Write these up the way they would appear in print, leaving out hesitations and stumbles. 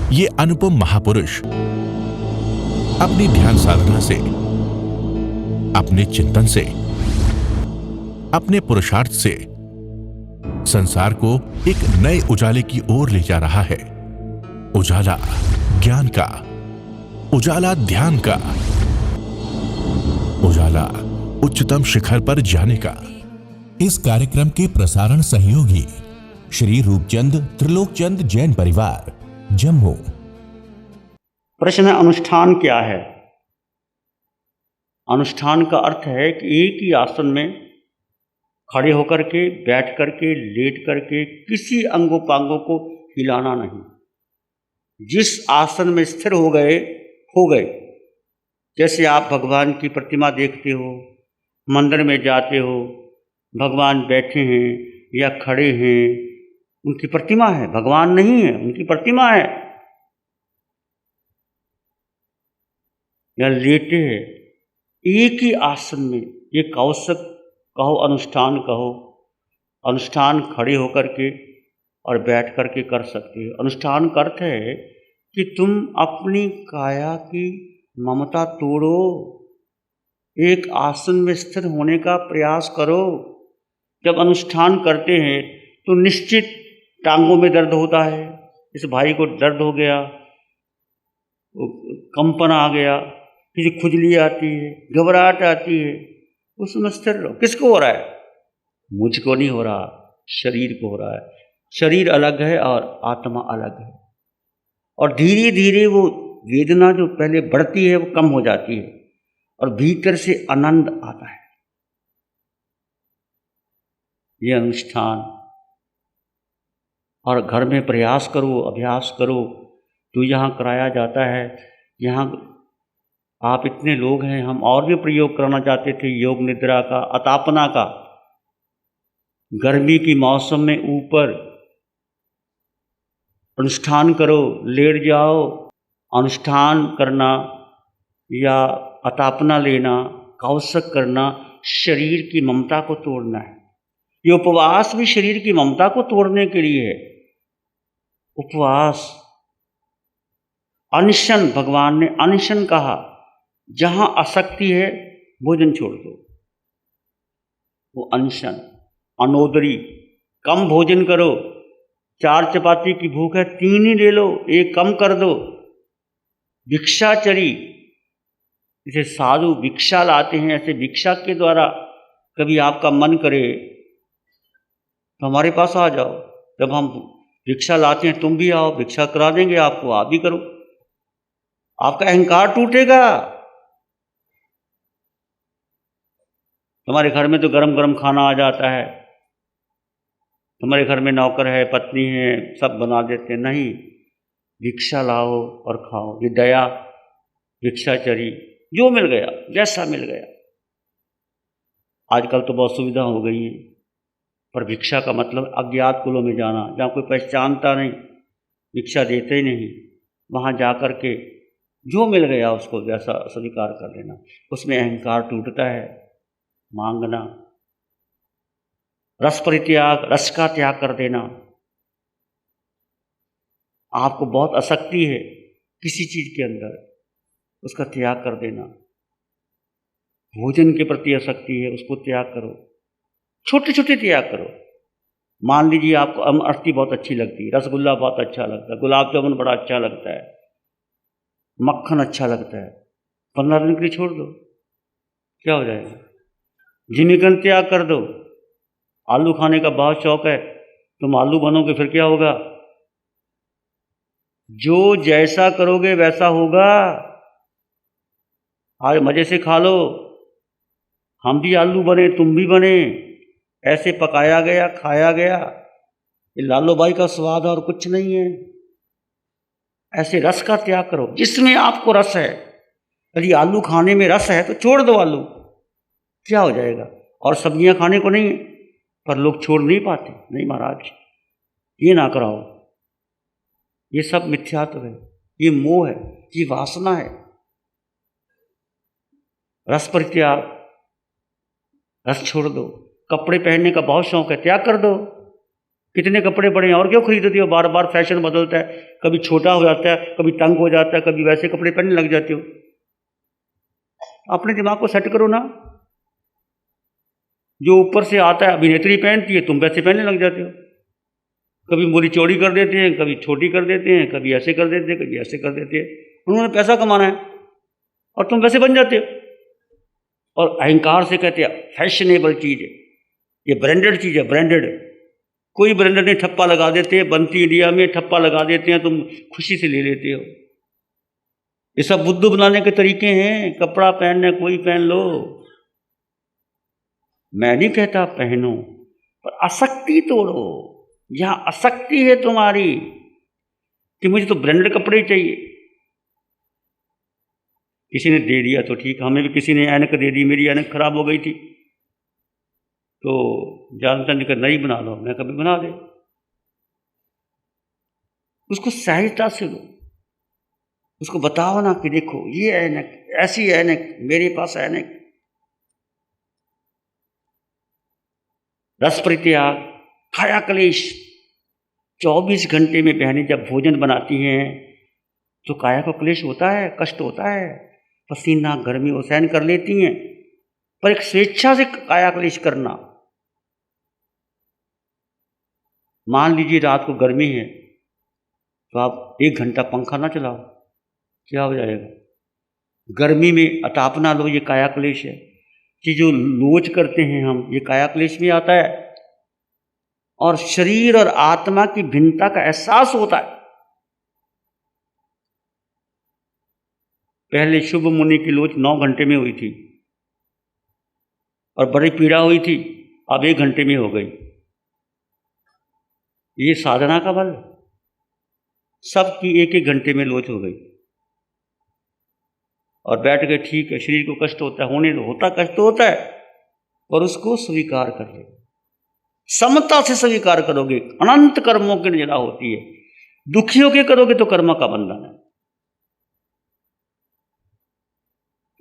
ये अनुपम महापुरुष अपनी ध्यान साधना से, अपने चिंतन से, अपने पुरुषार्थ से संसार को एक नए उजाले की ओर ले जा रहा है। उजाला ज्ञान का, उजाला ध्यान का, उजाला उच्चतम शिखर पर जाने का। इस कार्यक्रम के प्रसारण सहयोगी श्री रूपचंद त्रिलोकचंद जैन परिवार, जम्मू। प्रश्न है, अनुष्ठान क्या है? अनुष्ठान का अर्थ है कि एक ही आसन में खड़े होकर के, बैठ करके, लेट करके किसी अंगोपांगों को हिलाना नहीं। जिस आसन में स्थिर हो गए। जैसे आप भगवान की प्रतिमा देखते हो, मंदिर में जाते हो, भगवान बैठे हैं या खड़े हैं, उनकी प्रतिमा है, भगवान नहीं है, उनकी प्रतिमा है। या लेटे हैं, एक ही आसन में, ये कौशक कहो, अनुष्ठान कहो। अनुष्ठान खड़े होकर के और बैठ कर के कर सकते हो। अनुष्ठान का अर्थ है कि तुम अपनी काया की ममता तोड़ो, एक आसन में स्थिर होने का प्रयास करो। जब अनुष्ठान करते हैं तो निश्चित टांगों में दर्द होता है। इस भाई को दर्द हो गया, कंपन आ गया, किसी खुजली आती है, घबराहट आती है, उसमें स्थिर रहो। किसको हो रहा है? मुझको नहीं हो रहा, शरीर को हो रहा है। शरीर अलग है और आत्मा अलग है। और धीरे धीरे वो वेदना जो पहले बढ़ती है वो कम हो जाती है और भीतर से आनंद आता है। ये अनुष्ठान। और घर में प्रयास करो, अभ्यास करो। तो यहाँ कराया जाता है। यहाँ आप इतने लोग हैं, हम और भी प्रयोग करना चाहते थे, योग निद्रा का, अतापना का। गर्मी की मौसम में ऊपर अनुष्ठान करो, लेट जाओ। अनुष्ठान करना या अतापना लेना, कौशक करना, शरीर की ममता को तोड़ना है। ये उपवास भी शरीर की ममता को तोड़ने के लिए है। उपवास, अनशन, भगवान ने अनशन कहा। जहां आसक्ति है भोजन छोड़ दो, वो अनशन। अनोदरी, कम भोजन करो। 4 चपाती की भूख है, 3 ही ले लो, 1 कम कर दो। भिक्षाचरी, जैसे साधु भिक्षा लाते हैं, ऐसे भिक्षा के द्वारा कभी आपका मन करे तो हमारे पास आ जाओ। जब हम भिक्षा लाते हैं तुम भी आओ, भिक्षा करा देंगे आपको, आप भी करो। आपका अहंकार टूटेगा। तुम्हारे घर में तो गरम गरम खाना आ जाता है, तुम्हारे घर में नौकर है, पत्नी है, सब बना देते हैं। नहीं, भिक्षा लाओ और खाओ। ये दया, भिक्षाचरी, जो मिल गया, जैसा मिल गया। आजकल तो बहुत सुविधा हो गई है, पर भिक्षा का मतलब अज्ञात कुलों में जाना, जहाँ कोई पहचानता नहीं, भिक्षा देते ही नहीं। वहाँ जा कर के जो मिल गया उसको जैसा स्वीकार कर लेना। उसमें अहंकार टूटता है। मांगना, रस परित्याग, रस का त्याग कर देना। आपको बहुत आसक्ति है किसी चीज के अंदर, उसका त्याग कर देना। भोजन के प्रति आसक्ति है, उसको त्याग करो। छोटे छोटे त्याग करो। मान लीजिए आपको अमरती बहुत अच्छी लगती है, रसगुल्ला बहुत अच्छा लगता है, गुलाब जामुन बड़ा अच्छा लगता है, मक्खन अच्छा लगता है, 15 दिन के लिए छोड़ दो, क्या हो जाएगा? जिमिकन त्याग कर दो। आलू खाने का बहुत शौक है, तुम आलू बनोगे फिर क्या होगा? जो जैसा करोगे वैसा होगा। आज मजे से खा लो। हम भी आलू बने, तुम भी बने, ऐसे पकाया गया, खाया गया। ये लालो भाई का स्वाद और कुछ नहीं है। ऐसे रस का त्याग करो जिसमें आपको रस है। यदि आलू खाने में रस है तो छोड़ दो आलू, क्या हो जाएगा? और सब्जियां खाने को नहीं है, पर लोग छोड़ नहीं पाते। नहीं महाराज, ये ना कराओ। ये सब मिथ्यात्व है, ये मोह है, ये वासना है। रस परित्याग, रस छोड़ दो। कपड़े पहनने का बहुत शौक है, त्याग कर दो। कितने कपड़े पड़े हैं और क्यों खरीदते हो? बार बार फैशन बदलता है, कभी छोटा हो जाता है, कभी तंग हो जाता है, कभी वैसे कपड़े पहनने लग जाते हो। अपने दिमाग को सेट करो ना। जो ऊपर से आता है अभिनेत्री पहनती है, तुम वैसे पहनने लग जाते हो। कभी मोरी चौड़ी कर देते हैं, कभी छोटी कर देते हैं, कभी ऐसे कर देते हैं, कभी ऐसे कर देते हैं। उन्होंने पैसा कमाना है और तुम वैसे बन जाते हो। और अहंकार से कहते हैं फैशनेबल चीज है, ये ब्रांडेड चीज है, ब्रांडेड। कोई ब्रांडेड नहीं, ठप्पा लगा देते हैं, बनती इंडिया में, ठप्पा लगा देते हैं, तुम खुशी से ले लेते हो। ये सब बुद्धू बनाने के तरीके हैं। कपड़ा पहनने कोई पहन लो, मैं नहीं कहता पहनो, पर आसक्ति तोड़ो। जहां आसक्ति है तुम्हारी कि मुझे तो ब्रांडेड कपड़े ही चाहिए, किसी ने दे दिया तो ठीक, हमें भी किसी ने ऐनक दे दी, मेरी ऐनक खराब हो गई थी तो जानता नहीं कर नई बना लो, मैं कभी बना दे। उसको सहजता से लो, उसको बताओ ना कि देखो ये ऐनक, ऐसी ऐनक मेरे पास ऐनक। रस परित्याग, काया क्लेश। 24 घंटे में बहनें जब भोजन बनाती हैं तो काया को क्लेश होता है, कष्ट होता है, पसीना गर्मी वो सहन कर लेती हैं, पर एक स्वेच्छा से काया क्लेश करना। मान लीजिए रात को गर्मी है तो आप 1 घंटा पंखा ना चलाओ, क्या हो जाएगा? गर्मी में अतापना लो, ये काया क्लेश है। कि जो लोच करते हैं हम, ये काया क्लेश में आता है। और शरीर और आत्मा की भिन्नता का एहसास होता है। पहले शुभ मुनि की लोच 9 घंटे में हुई थी और बड़ी पीड़ा हुई थी, अब 1 घंटे में हो गई। ये साधना का बल। सबकी 1-1 घंटे में लोच हो गई और बैठ गए, ठीक है, शरीर को कष्ट होता है, होने दो, होता कष्ट होता है, पर उसको स्वीकार कर ले, समता से स्वीकार करोगे। अनंत कर्मों की निजरा होती है, दुखी होके करोगे तो कर्म का बंधन है।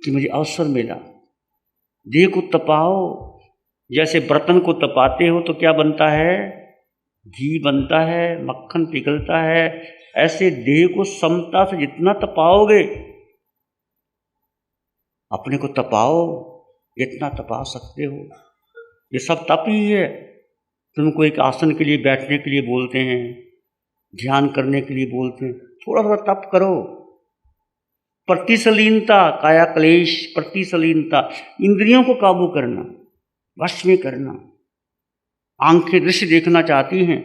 कि मुझे अवसर मिला, देह को तपाओ। जैसे बर्तन को तपाते हो तो क्या बनता है? घी बनता है, मक्खन पिघलता है। ऐसे देह को समता से जितना तपाओगे, अपने को तपाओ, जितना तपा सकते हो। ये सब तप ही है। तुमको एक आसन के लिए, बैठने के लिए बोलते हैं, ध्यान करने के लिए बोलते हैं, थोड़ा थोड़ा तप करो। प्रतिसलीनता, काया क्लेश, प्रतिसलीनता, इंद्रियों को काबू करना, वश में करना। आंखें दृश्य देखना चाहती हैं,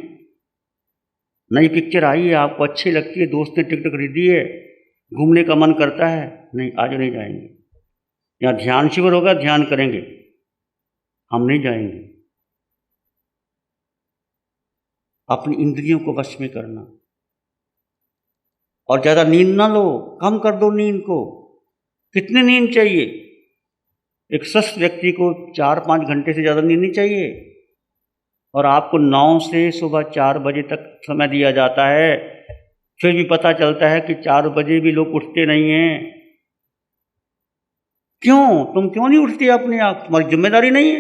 नई पिक्चर आई है, आपको अच्छी लगती है, दोस्त ने टिकट खरीदी है, घूमने का मन करता है, नहीं आज नहीं जाएंगे। यहाँ ध्यान शिविर होगा, ध्यान करेंगे, हम नहीं जाएंगे। अपनी इंद्रियों को वश में करना। और ज़्यादा नींद ना लो, कम कर दो नींद को। कितनी नींद चाहिए? एक स्वस्थ व्यक्ति को 4-5 घंटे से ज़्यादा नींद नहीं चाहिए। और आपको 9 से सुबह 4 बजे तक समय दिया जाता है, फिर भी पता चलता है कि 4 बजे भी लोग उठते नहीं हैं। क्यों? तुम क्यों नहीं उठते अपने आप? तुम्हारी जिम्मेदारी नहीं है?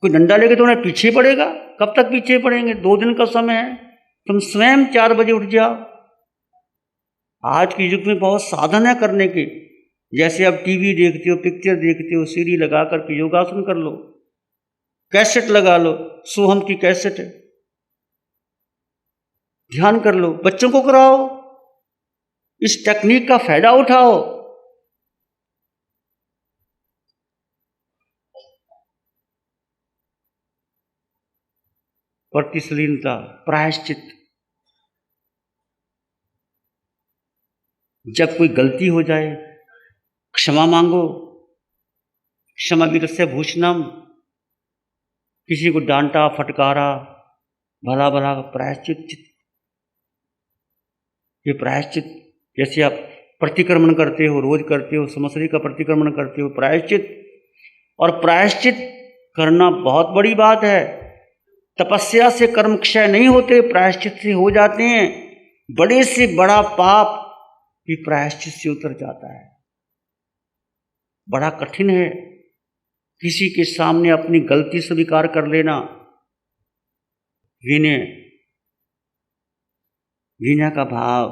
कोई डंडा लेके तुम्हें पीछे पड़ेगा? कब तक पीछे पड़ेंगे? 2 दिन का समय है, तुम स्वयं 4 बजे उठ जाओ। आज के युग में बहुत साधन है करने के। जैसे अब टीवी देखते हो, पिक्चर देखते हो, सीढ़ी लगा करके योगासन कर लो, कैसेट लगा लो, सोहम की कैसेट है, ध्यान कर लो, बच्चों को कराओ, इस टेक्निक का फायदा उठाओ। प्रतिसलीनता, प्रायश्चित। जब कोई गलती हो जाए, क्षमा मांगो। क्षमा वीरस्य भूषणम। किसी को डांटा, फटकारा, भला भला प्रायश्चित। ये प्रायश्चित, जैसे आप प्रतिक्रमण करते हो, रोज करते हो, संवत्सरी का प्रतिक्रमण करते हो, प्रायश्चित। और प्रायश्चित करना बहुत बड़ी बात है। तपस्या से कर्म क्षय नहीं होते, प्रायश्चित से हो जाते हैं। बड़े से बड़ा पाप भी प्रायश्चित से उतर जाता है। बड़ा कठिन है किसी के सामने अपनी गलती स्वीकार कर लेना। विनय, विनय का भाव,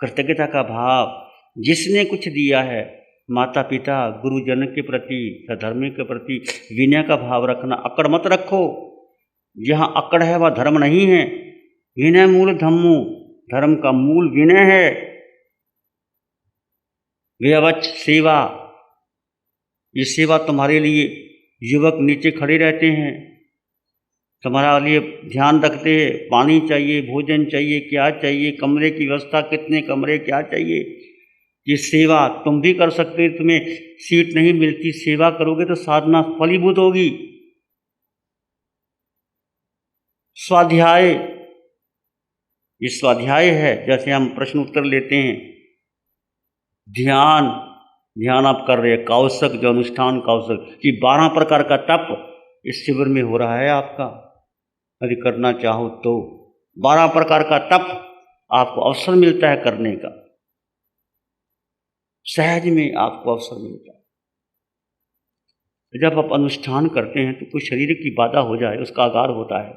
कृतज्ञता का भाव, जिसने कुछ दिया है, माता पिता गुरुजन के प्रति, सधर्मी के प्रति विनय का भाव रखना। अकड़ मत रखो, जहाँ अकड़ है वह धर्म नहीं है। विनय मूल धम्मो, धर्म का मूल विनय है। व्यवच सेवा, ये सेवा तुम्हारे लिए, युवक नीचे खड़े रहते हैं, तुम्हारा लिए ध्यान रखते हैं, पानी चाहिए, भोजन चाहिए, क्या चाहिए, कमरे की व्यवस्था, कितने कमरे, क्या चाहिए, ये सेवा तुम भी कर सकते हो। तुम्हें सीट नहीं मिलती, सेवा करोगे तो साधना फलीभूत होगी। स्वाध्याय, ये स्वाध्याय है, जैसे हम प्रश्न उत्तर लेते हैं। ध्यान, ध्यान आप कर रहे हैं, कौशक, जो अनुष्ठान कौशक, कि 12 प्रकार का तप इस शिविर में हो रहा है आपका। यदि करना चाहो तो 12 प्रकार का तप आपको अवसर मिलता है करने का, सहज में आपको अवसर मिलता है। जब आप अनुष्ठान करते हैं तो कोई शरीर की बाधा हो जाए, उसका आगार होता है।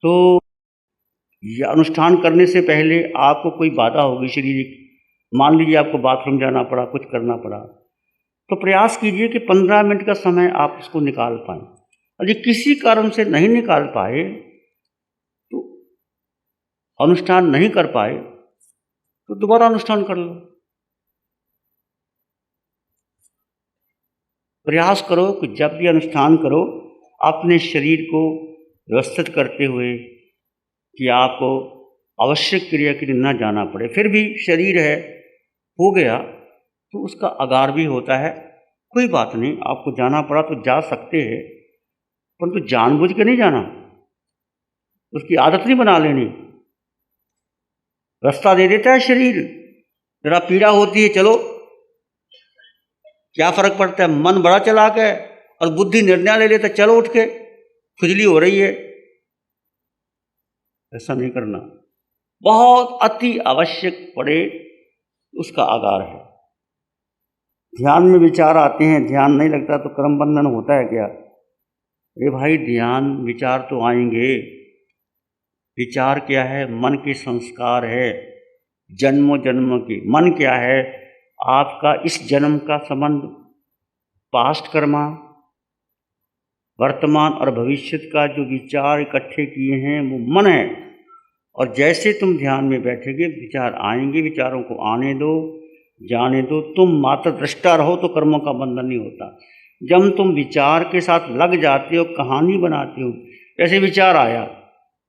तो ये अनुष्ठान करने से पहले आपको कोई बाधा होगी शारीरिक, मान लीजिए आपको बाथरूम जाना पड़ा, कुछ करना पड़ा, तो प्रयास कीजिए कि 15 मिनट का समय आप उसको निकाल पाएं। यदि किसी कारण से नहीं निकाल पाए, तो अनुष्ठान नहीं कर पाए, तो दोबारा अनुष्ठान कर लो। प्रयास करो कि जब भी अनुष्ठान करो, अपने शरीर को व्यवस्थित करते हुए कि आपको आवश्यक क्रिया के लिए न जाना पड़े। फिर भी शरीर है, हो गया तो उसका आगार भी होता है, कोई बात नहीं, आपको जाना पड़ा तो जा सकते हैं, परंतु जानबूझ के नहीं जाना, उसकी आदत नहीं बना लेनी। रास्ता दे देता है शरीर, जरा पीड़ा होती है, चलो, क्या फर्क पड़ता है, मन बड़ा चालाक है और बुद्धि निर्णय ले लेता है, चलो उठ के, खुजली हो रही है। ऐसा नहीं करना, बहुत अति आवश्यक पड़े उसका आगार है। ध्यान में विचार आते हैं, ध्यान नहीं लगता तो कर्म बंधन होता है क्या? अरे भाई, ध्यान विचार तो आएंगे। विचार क्या है? मन के संस्कार है, जन्मों जन्मों के। मन क्या है? आपका इस जन्म का संबंध पास्ट कर्मा, वर्तमान और भविष्य का जो विचार इकट्ठे किए हैं वो मन है। और जैसे तुम ध्यान में बैठेगे, विचार आएंगे, विचारों को आने दो, जाने दो। तुम मात्र दृष्टा रहो तो कर्मों का बंधन नहीं होता। जब तुम विचार के साथ लग जाते हो, कहानी बनाते हो, जैसे विचार आया,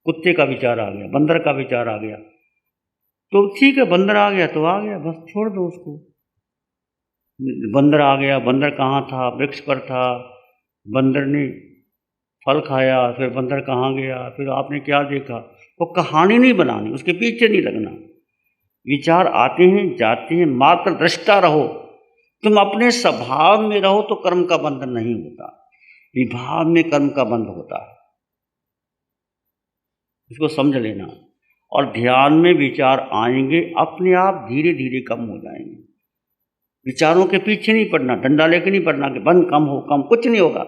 कुत्ते का विचार आ गया, बंदर का विचार आ गया, तो ठीक है, बंदर आ गया तो आ गया, बस छोड़ दो उसको। बंदर आ गया, बंदर कहाँ था? वृक्ष पर था, बंदर ने फल खाया, फिर बंदर कहाँ गया, फिर आपने क्या देखा, वो कहानी नहीं बनानी, उसके पीछे नहीं लगना। विचार आते हैं, जाते हैं, मात्र दृष्टा रहो। तुम अपने स्वभाव में रहो तो कर्म का बंधन नहीं होता, विभाव में कर्म का बंध होता है। इसको समझ लेना। और ध्यान में विचार आएंगे, अपने आप धीरे धीरे कम हो जाएंगे। विचारों के पीछे नहीं पड़ना, डंडा लेके नहीं पड़ना कि बंद, कम हो, कम, कुछ नहीं होगा।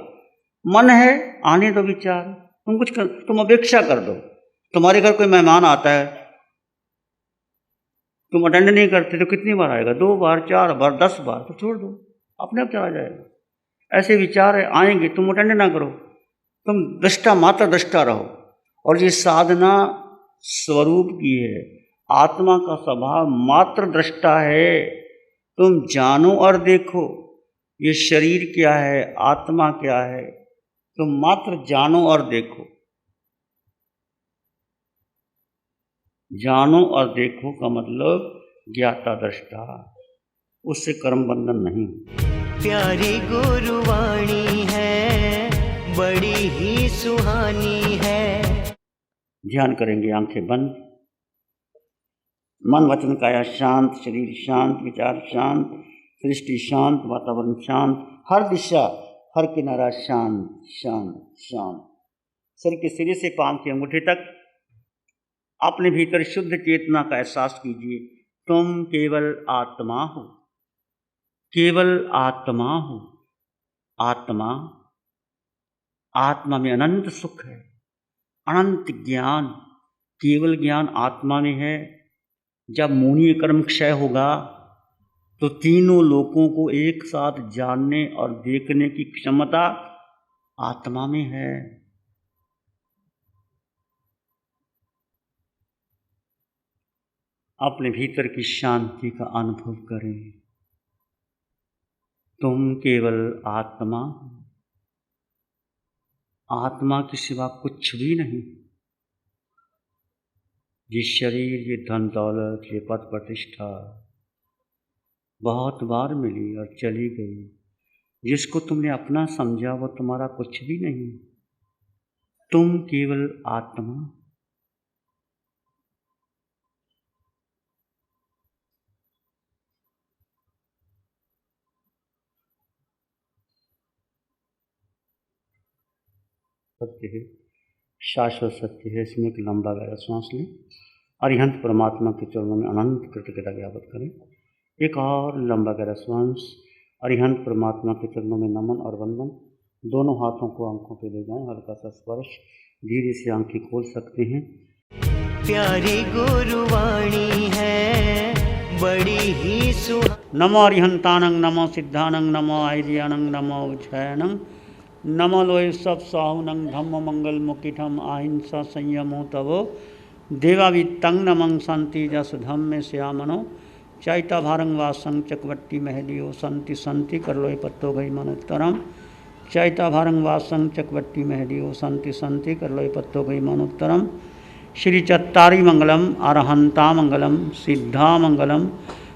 मन है, आने दो विचार, तुम कुछ कर, तुम अपेक्षा कर दो। तुम्हारे घर कोई मेहमान आता है, तुम अटेंड नहीं करते तो कितनी बार आएगा? 2 बार, 4 बार, 10 बार, तो छोड़ दो, अपने आप चला जाएगा। ऐसे विचार आएंगे, तुम अटेंड ना करो, तुम दृष्टा, मात्र दृष्टा रहो। और ये साधना स्वरूप की है, आत्मा का स्वभाव मात्र दृष्टा है। तुम जानो और देखो ये शरीर क्या है, आत्मा क्या है, तुम मात्र जानो और देखो। जानो और देखो का मतलब ज्ञाता दृष्टा, उससे कर्म बंधन नहीं। प्यारी गुरुवाणी है, बड़ी ही सुहानी है। ध्यान करेंगे, आंखें बंद, मन वचन काया शांत, शरीर शांत, विचार शांत, सृष्टि शांत, वातावरण शांत, हर दिशा, हर किनारा शांत शांत शांत। सिर के सिरे से पांव की अंगूठे तक अपने भीतर शुद्ध चेतना का एहसास कीजिए। तुम केवल आत्मा हो, केवल आत्मा हो। आत्मा, आत्मा में अनंत सुख है, अनंत ज्ञान, केवल ज्ञान आत्मा में है। जब मुनि कर्म क्षय होगा तो तीनों लोकों को एक साथ जानने और देखने की क्षमता आत्मा में है। अपने भीतर की शांति का अनुभव करें। तुम केवल आत्मा, आत्मा के सिवा कुछ भी नहीं। ये शरीर, ये धन दौलत, ये पद प्रतिष्ठा बहुत बार मिली और चली गई। जिसको तुमने अपना समझा वो तुम्हारा कुछ भी नहीं। तुम केवल आत्मा। सत्य है, शाश्वत सत्य है। इसमें एक लंबा गहरा सांस लें। अरिहंत परमात्मा के चरणों में अनंत कृतज्ञता ज्ञापन करें। एक और लंबा गहरा सांस। अरिहंत परमात्मा के चरणों में नमन और वंदन। दोनों हाथों को आंखों पे ले जाएं, हल्का सा स्पर्श। धीरे से आंखें खोल सकते हैं। प्यारी गुरुवाणी है बड़ी ही नमो अरिहंतानंग, नमो सिद्धानंग, नमो आयर्यानंग, नमो उज्जयनंग, नमो लोय सब साहुनंग, धम्म मंगल मुकिठम अहिंसा संयमो तवो देवावित्तं नमं संति जस धम्मे श्यामनो चैता भारंग वासं चकवट्टी महलियो संति संति करलोय पत्तो गई मनोत्तरम चैता भारंग वासं चकवट्टी महलियो संति संति करलोय पत्तो गई मनोत्तरम। श्री चत्तारी मंगलम, अरहंता मंगलम, सिद्धा मंगलम,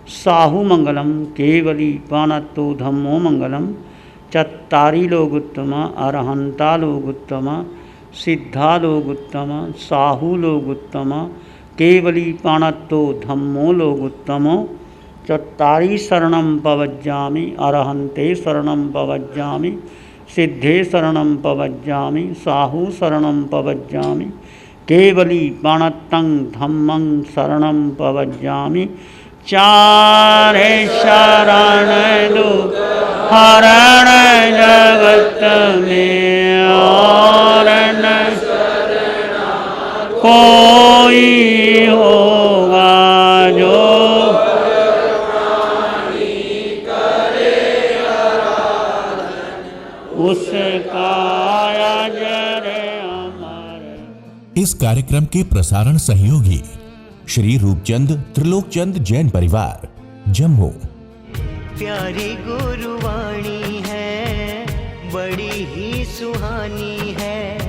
साहु मंगलम, केवली पानत्तो धम्मो मंगलम। चत्तारी लोग उत्तम, अरहंता लोग उत्तम, सिद्धा लोग उत्तम, साहु लोग उत्तम, केवली पाणत्तो धम्मो लोग उत्तमो। चत्तारी शरणं पवज्जामि, अरहंते शरणं पवज्जामि, सिद्धे शरणं पवज्जामि, साहु शरणं पवज्जामि, केवली पाणत्तं धम्मं शरणं पवज्जामि। चारे शरण दो हरण जगत में और न कोई होगा जो उसका अजर अमर। इस कार्यक्रम के प्रसारण सहयोगी श्री रूपचंद त्रिलोकचंद जैन परिवार, जम्मू। प्यारी गुरुवाणी है बड़ी ही सुहानी है।